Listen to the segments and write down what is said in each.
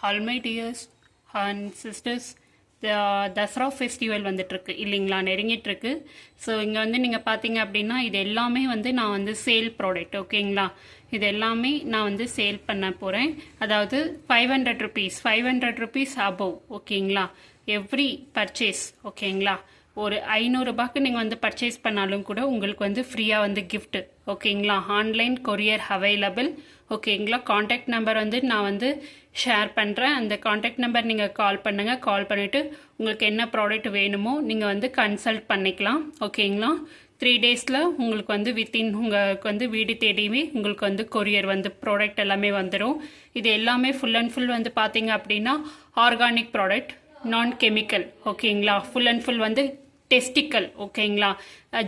All my dears and sisters, Dussehra festival வந்துட்டுருக்கு இல்லைங்களா, நெருங்கிட்டுருக்கு. So இங்கே வந்து நீங்கள் பார்த்தீங்க அப்படின்னா இது எல்லாமே வந்து நான் வந்து சேல் ப்ராடக்ட், ஓகேங்களா. இது எல்லாமே நான் வந்து சேல் பண்ண போகிறேன். அதாவது 500 rupees 500 rupees அபவ், ஓகேங்களா. எவ்ரி பர்ச்சேஸ், ஓகேங்களா. ஒரு 500 ரூபாய்க்கு நீங்கள் வந்து பர்ச்சேஸ் பண்ணாலும் கூட உங்களுக்கு வந்து ஃப்ரீயாக வந்து கிஃப்ட், ஓகேங்களா. ஆன்லைன் கொரியர் அவைலபிள், ஓகேங்களா. காண்டாக்ட் நம்பர் வந்து நான் வந்து ஷேர் பண்ணுறேன். அந்த காண்டாக்ட் நம்பர் நீங்கள் கால் பண்ணுங்கள். கால் பண்ணிவிட்டு உங்களுக்கு என்ன ப்ராடக்ட் வேணுமோ நீங்கள் வந்து கன்சல்ட் பண்ணிக்கலாம், ஓகேங்களா. 3 டேஸில் உங்களுக்கு வந்து வித்தின் உங்களுக்கு வந்து வீடு தேடியுமே உங்களுக்கு வந்து கொரியர் வந்து ப்ராடக்ட் எல்லாமே வந்துடும். இது எல்லாமே ஃபுல் அண்ட் ஃபுல் வந்து பார்த்தீங்க அப்படின்னா ஆர்கானிக் ப்ராடக்ட், நான் கெமிக்கல், ஓகேங்களா. ஃபுல் அண்ட் ஃபுல் வந்து டெஸ்டிக்கல், ஓகேங்களா.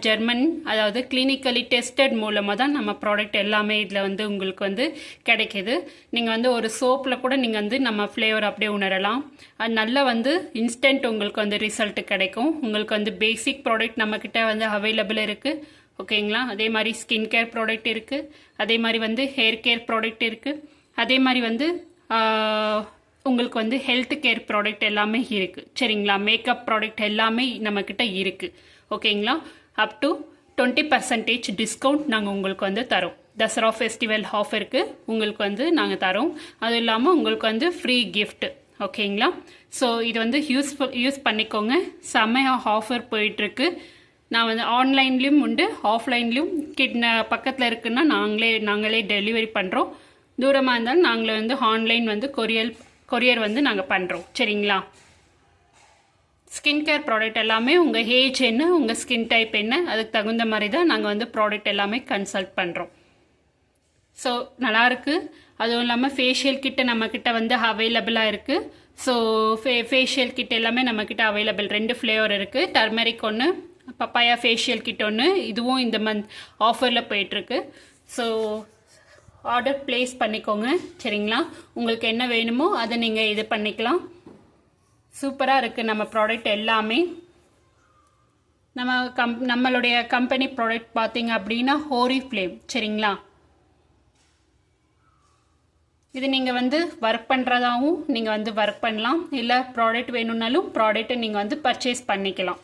ஜெர்மன், அதாவது கிளினிக்கலி டெஸ்டட் மூலமாக தான் நம்ம ப்ராடக்ட் எல்லாமே இதில் வந்து உங்களுக்கு வந்து கிடைக்கிது. நீங்கள் வந்து ஒரு சோப்பில் கூட நீங்கள் வந்து நம்ம ஃப்ளேவர் அப்படியே உணரலாம். அது நல்லா வந்து இன்ஸ்டன்ட் உங்களுக்கு வந்து ரிசல்ட் கிடைக்கும். உங்களுக்கு வந்து பேசிக் ப்ராடக்ட் நம்மக்கிட்ட வந்து அவைலபிள் இருக்குது, ஓகேங்களா. அதே மாதிரி ஸ்கின் கேர் ப்ராடக்ட் இருக்குது, அதே மாதிரி வந்து ஹேர் கேர் ப்ராடக்ட் இருக்குது, அதே மாதிரி வந்து உங்களுக்கு வந்து ஹெல்த் கேர் ப்ராடக்ட் எல்லாமே இருக்குது, சரிங்களா. மேக்கப் ப்ராடக்ட் எல்லாமே நம்மக்கிட்ட இருக்குது, ஓகேங்களா. அப் டு 20% டிஸ்கவுண்ட் நாங்கள் உங்களுக்கு வந்து தரோம். தசரா ஃபெஸ்டிவல் ஆஃபருக்கு உங்களுக்கு வந்து நாங்கள் தரோம். அதுவும் இல்லாமல் உங்களுக்கு வந்து ஃப்ரீ கிஃப்ட், ஓகேங்களா. ஸோ இது வந்து யூஸ் பண்ணிக்கோங்க. செம்மையாக ஆஃபர் போயிட்டுருக்கு. நான் வந்து ஆன்லைன்லேயும் உண்டு, ஆஃப்லைன்லேயும் பக்கத்தில் இருக்குன்னா நாங்களே டெலிவரி பண்ணுறோம். தூரமாக இருந்தாலும் நாங்களே வந்து ஆன்லைன் வந்து கொரியர் வந்து நாங்கள் பண்ணுறோம், சரிங்களா. ஸ்கின் கேர் ப்ராடக்ட் எல்லாமே உங்கள் ஏஜ் என்ன, உங்கள் ஸ்கின் டைப் என்ன, அதுக்கு தகுந்த மாதிரி தான் நாங்கள் வந்து ப்ராடக்ட் எல்லாமே கன்சல்ட் பண்ணுறோம். ஸோ நல்லாயிருக்கு. அதுவும் இல்லாமல் ஃபேஷியல் கிட்ட நம்மக்கிட்ட வந்து அவைலபிளாக இருக்குது. ஸோ ஃபேஷியல் கிட் எல்லாமே நம்மக்கிட்ட அவைலபிள். 2 ஃப்ளேவர் இருக்குது. டர்மெரிக் ஒன்று, பப்பாயா ஃபேஷியல் கிட் ஒன்று. இதுவும் இந்த மந்த் ஆஃபரில் போயிட்டுருக்கு. ஸோ ஆர்டர் ப்ளேஸ் பண்ணிக்கோங்க, சரிங்களா. உங்களுக்கு என்ன வேணுமோ அதை நீங்கள் இது பண்ணிக்கலாம். சூப்பராக இருக்குது நம்ம ப்ராடக்ட் எல்லாமே. நம்மளுடைய கம்பெனி ப்ராடக்ட் பார்த்தீங்க அப்படின்னா ஹோரிஃப்ளேம், சரிங்களா. இது நீங்கள் வந்து ஒர்க் பண்ணுறதாகவும் நீங்கள் வந்து ஒர்க் பண்ணலாம். இல்லை ப்ராடக்ட் வேணும்னாலும் ப்ராடக்ட்டை நீங்கள் வந்து பர்ச்சேஸ் பண்ணிக்கலாம்.